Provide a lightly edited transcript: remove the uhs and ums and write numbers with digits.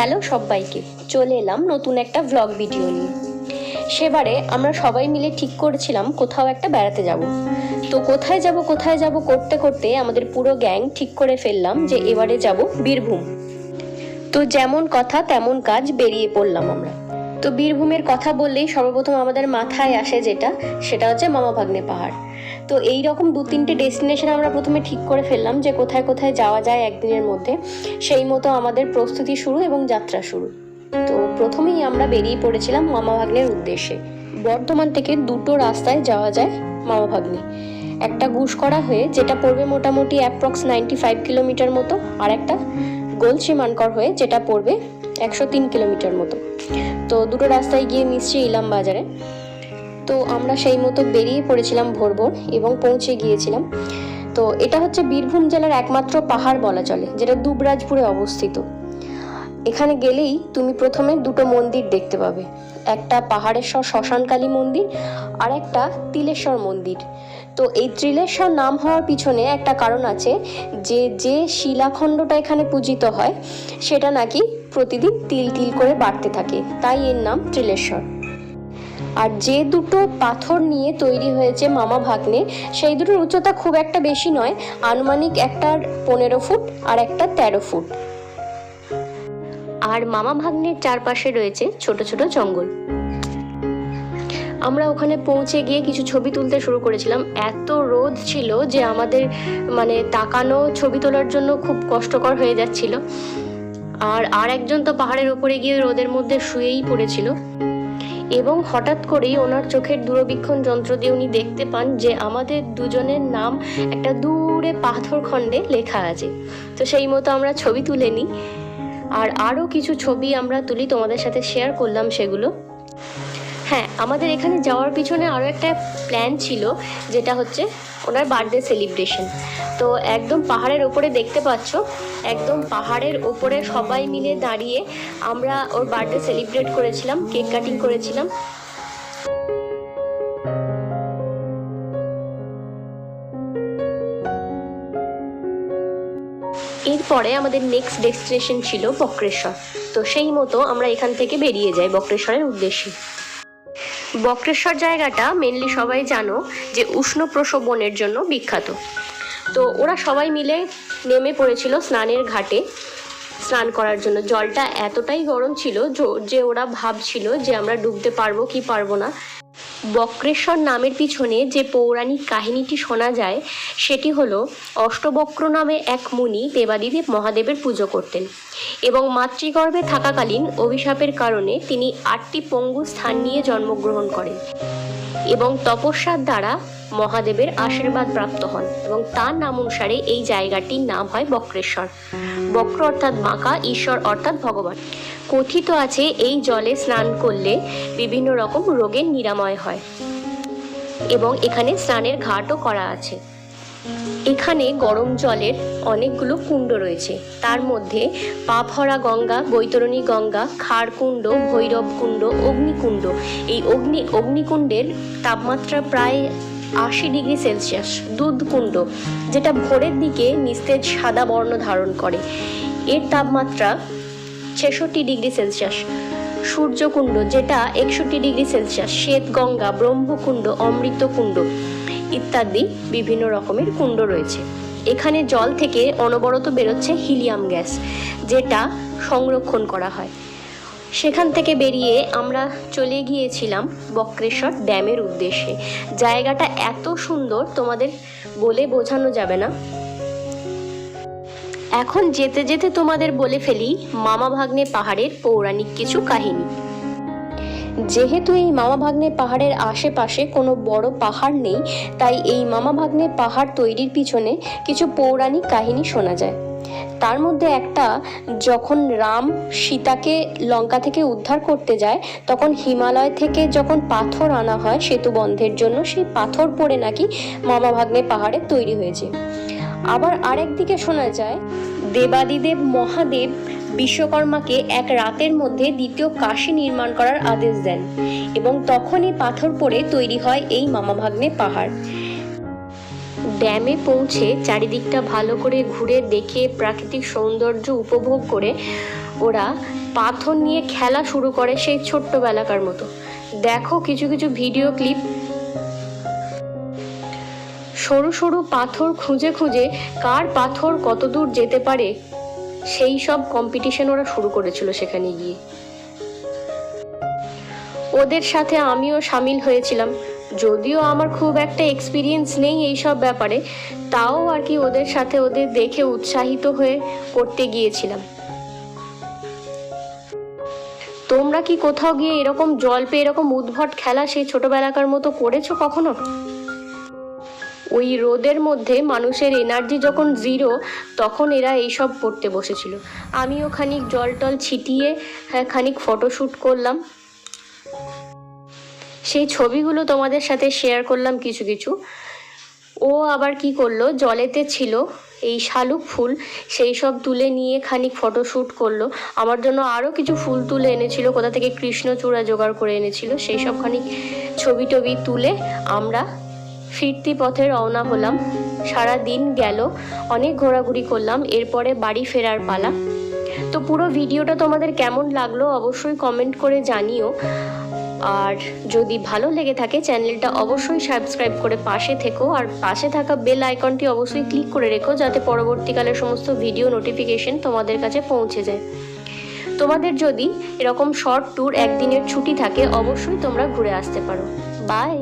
Hello সবাইকে, চলে এলাম নতুন একটা ভ্লগ ভিডিও নিয়ে। সেবারে আমরা সবাই মিলে ঠিক করেছিলাম কোথাও একটা বেড়াতে যাব। তো কোথায় যাব করতে করতে আমাদের পুরো গ্যাং ঠিক করে ফেললাম যে এবারে যাব বীরভূম। তো যেমন কথা তেমন কাজ, বেরিয়ে পড়লাম আমরা। তো বীরভূমের কথা বললেই সর্বপ্রথম আমাদের মাথায় আসে সেটা হচ্ছে মামা ভাগ্নে পাহাড়। তো এই রকম 2-3টে ডেস্টিনেশন আমরা প্রথমে ঠিক করে ফেললাম যে কোথায় কোথায় যাওয়া যায় একদিনের মধ্যে। সেই মতো আমাদের প্রস্তুতি শুরু এবং যাত্রা শুরু। তো প্রথমেই আমরা বেরিয়ে পড়েছিলাম মামা ভাগ্নের উদ্দেশ্যে। বর্ধমান থেকে দুটো রাস্তায় যাওয়া যায় মামা ভাগ্নে। একটা গুসকরা হয়ে, যেটা পড়বে মোটামুটি অ্যাপ্রক্স 95 কিলোমিটার মতো, আর একটা গলসি মানকর হয়ে, যেটা পড়বে 103 কিলোমিটার মতো। তো দুটো রাস্তায় গিয়ে মিশছে ইলাম বাজারে। তো আমরা সেই মতো বেরিয়ে পড়েছিলাম ভোর এবং পৌঁছে গিয়েছিলাম। তো এটা হচ্ছে বীরভূম জেলার একমাত্র পাহাড় বলা চলে, যেটা দুবরাজপুরে অবস্থিত। এখানে গেলেই তুমি প্রথমে দুটো মন্দির দেখতে পাবে, একটা পাহাড়েশ্বর শ্মশানকালী মন্দির আর একটা তিলেশ্বর মন্দির। তো এই ত্রিলেশ্বর নাম হওয়ার পিছনে একটা কারণ আছে, যে শিলাখণ্ডটা এখানে পূজিত হয় সেটা নাকি প্রতিদিন তিল তিল করে বাড়তে থাকে, তাই এর নাম ত্রিলেশ্বর। আর যে দুটো পাথর নিয়ে তৈরি হয়েছে মামা ভাগ্নে, সেই দুটোর উচ্চতা খুব একটা বেশি নয়, আনুমানিক একটার 15 ফুট আর একটা 13 ফুট। আর মামা ভাগ্নের চারপাশে রয়েছে ছোট ছোট জঙ্গল। আমরা ওখানে পৌঁছে গিয়ে কিছু ছবি তুলতে শুরু করেছিলাম। এত রোদ ছিল যে আমাদের তাকানো ছবি তোলার জন্য খুব কষ্টকর হয়ে যাচ্ছিল। আর একজন তো পাহাড়ের উপরে গিয়ে রোদের মধ্যে শুয়েই পড়েছিল, এবং হঠাৎ করেই ওনার চোখের দূরবীক্ষণ যন্ত্র দিয়ে উনি দেখতে পান যে আমাদের দুজনের নাম একটা দূরে পাথর খণ্ডে লেখা আছে। তো সেই মতো আমরা ছবি তুলে নিই, আর আরও কিছু ছবি আমরা তুলি, তোমাদের সাথে শেয়ার করলাম সেগুলো। হ্যাঁ, আমাদের এখানে যাওয়ার পিছনে আরও একটা প্ল্যান ছিল, যেটা হচ্ছে ওনার বার্থডে সেলিব্রেশন। তো একদম পাহাড়ের ওপরে দেখতে পাচ্ছ, একদম পাহাড়ের ওপরে সবাই মিলে দাঁড়িয়ে আমরা ওর বার্থডে সেলিব্রেট করেছিলাম, কেক কাটিং করেছিলাম। এরপরে আমাদের নেক্সট ডেস্টিনেশন ছিল বক্রেশ্বর। তো সেই মতো আমরা এখান থেকে বেরিয়ে যাই বক্রেশ্বরের উদ্দেশ্যে। বক্রেশ্বর জায়গাটা মেনলি সবাই জানো যে উষ্ণ প্রসবনের জন্য বিখ্যাত। তো ওরা সবাই মিলে নেমে পড়েছিল স্নানের ঘাটে স্নান করার জন্য। জলটা এতটাই গরম ছিল যে ওরা ভাবছিল যে আমরা ডুবতে পারবো কি পারবো না। বক্রেশ্বর নামের পিছনে যে পৌরাণিক কাহিনীটি শোনা যায় সেটি হলো, অষ্টবক্র নামে এক মুনি দেবাদিদেব মহাদেবের পুজো করতেন, এবং মাতৃগর্ভে থাকাকালীন অভিশাপের কারণে তিনি 8টি পঙ্গু স্থান নিয়ে জন্মগ্রহণ করেন এবং তপস্যার দ্বারা মহাদেবের আশীর্বাদ প্রাপ্ত হন, এবং তার নাম অনুসারে এই জায়গাটির নাম হয় বক্রেশ্বর। বক্র অর্থাৎ বাঁকা, ঈশ্বর অর্থাৎ ভগবান। কথিত আছে এই জলে স্নান করলে বিভিন্ন রকম রোগের নিরাময় হয়, এবং এখানে স্নানের ঘাটও করা আছে। এখানে গরম জলের অনেকগুলো কুণ্ড রয়েছে, তার মধ্যে পাভরা গঙ্গা, বৈতরণী গঙ্গা, খাড়কুণ্ড, ভৈরব কুণ্ড, অগ্নিকুণ্ড। এই অগ্নিকুণ্ডের তাপমাত্রা প্রায় 80 ডিগ্রি সেলসিয়াস। দুধকুণ্ড, যেটা ভোরের দিকে নিস্তেজ সাদা বর্ণ ধারণ করে, এর তাপমাত্রা 66 ডিগ্রি সেলসিয়াস। সূর্যকুণ্ড, যেটা 61 ডিগ্রি সেলসিয়াস। শ্বেতগঙ্গা, ব্রহ্মকুণ্ড, অমৃতকুণ্ড ইত্যাদি বিভিন্ন রকমের কুণ্ড রয়েছে। এখানে জল থেকে অনবরত বেরোচ্ছে হিলিয়াম গ্যাস, যেটা সংরক্ষণ করা হয়। সেখান থেকে বেরিয়ে আমরা চলে গিয়েছিলাম বক্রেশ্বর ড্যামের উদ্দেশ্যে। জায়গাটা এত সুন্দর, তোমাদের বলে বোঝানো যাবে না। এখন যেতে যেতে তোমাদের বলে ফেলি মামা ভাগ্নে পাহাড়ের পৌরাণিক কিছু কাহিনী। যেহেতু এই মামা ভাগ্নে পাহাড়ের আশেপাশে কোনো বড় পাহাড় নেই, তাই এই মামা ভাগ্নে পাহাড় তৈরির পিছনে কিছু পৌরাণিক কাহিনী শোনা যায়। তার মধ্যে একটা, যখন রাম সীতাকে লঙ্কা থেকে উদ্ধার করতে যায়, তখন হিমালয় থেকে যখন পাথর আনা হয় সেতু বন্ধের জন্য, সেই পাথর পড়ে নাকি মামা ভাগ্নে পাহাড়ে তৈরি হয়েছে। আবার আরেকদিকে শোনা যায় দেবাদিদেব মহাদেব বিশ্বকর্মাকে এক রাতের মধ্যে দ্বিতীয় কাশী নির্মাণ করার আদেশ দেন, এবং তখনই পাথর পড়ে তৈরি হয় এই মামা ভাগ্নে পাহাড়। ড্যামে পৌঁছে চারিদিকটা ভালো করে ঘুরে দেখে প্রাকৃতিক সৌন্দর্য উপভোগ করে ওরা পাথর নিয়ে খেলা শুরু করে সেই ছোট্টবেলাকার মতো। দেখো কিছু কিছু ভিডিও ক্লিপ, সরু সরু পাথর খুঁজে খুঁজে কার পাথর কত দূর যেতে পারে সেই সব কম্পিটিশন ওরা শুরু করেছিল সেখানে গিয়ে। ওদের সাথে আমিও সামিল হয়েছিলাম, যদিও আমার খুব একটা এক্সপিরিয়েন্স নেই এইসব ব্যাপারে, তাও আর কি ওদের সাথে ওদের দেখে উৎসাহিত হয়ে করতে গিয়েছিলাম। তোমরা কি কোথাও গিয়ে এরকম জল পেয়ে এরকম উদ্ভট খেলা সেই ছোটবেলাকার মতো করেছো কখনো? ওই রোদের মধ্যে মানুষের এনার্জি যখন জিরো, তখন এরা এইসব করতে বসেছিল। আমিও খানিক জল টল ছিটিয়ে খানিক ফটোশ্যুট করলাম, সেই ছবিগুলো তোমাদের সাথে শেয়ার করলাম কিছু কিছু। ও আবার কি করলো, জলেতে ছিল এই শালুক ফুল, সেই সব তুলে নিয়ে খানিক ফটোশ্যুট করলো। আমার জন্য আরও কিছু ফুল তুলে এনেছিল, কোথা থেকে কৃষ্ণচূড়া জোগাড় করে এনেছিল, সেই সব খানিক ছবি টবি তুলে আমরা ফিরতি পথে রওনা হলাম। সারা দিন গেল, অনেক ঘোরাঘুরি করলাম, এরপরে বাড়ি ফেরার পালা। তো পুরো ভিডিওটা তোমাদের কেমন লাগলো অবশ্যই কমেন্ট করে জানিও। আর যদি ভালো লেগে থাকে চ্যানেলটা অবশ্যই সাবস্ক্রাইব করে পাশে থেকো, আর পাশে থাকা বেল আইকনটি অবশ্যই ক্লিক করে রেখো যাতে পরবর্তীকালে সমস্ত ভিডিও নোটিফিকেশন তোমাদের কাছে পৌঁছে যায়। তোমাদের যদি এরকম শর্ট ট্যুর একদিনের ছুটি থাকে অবশ্যই তোমরা ঘুরে আসতে পারো। বাই।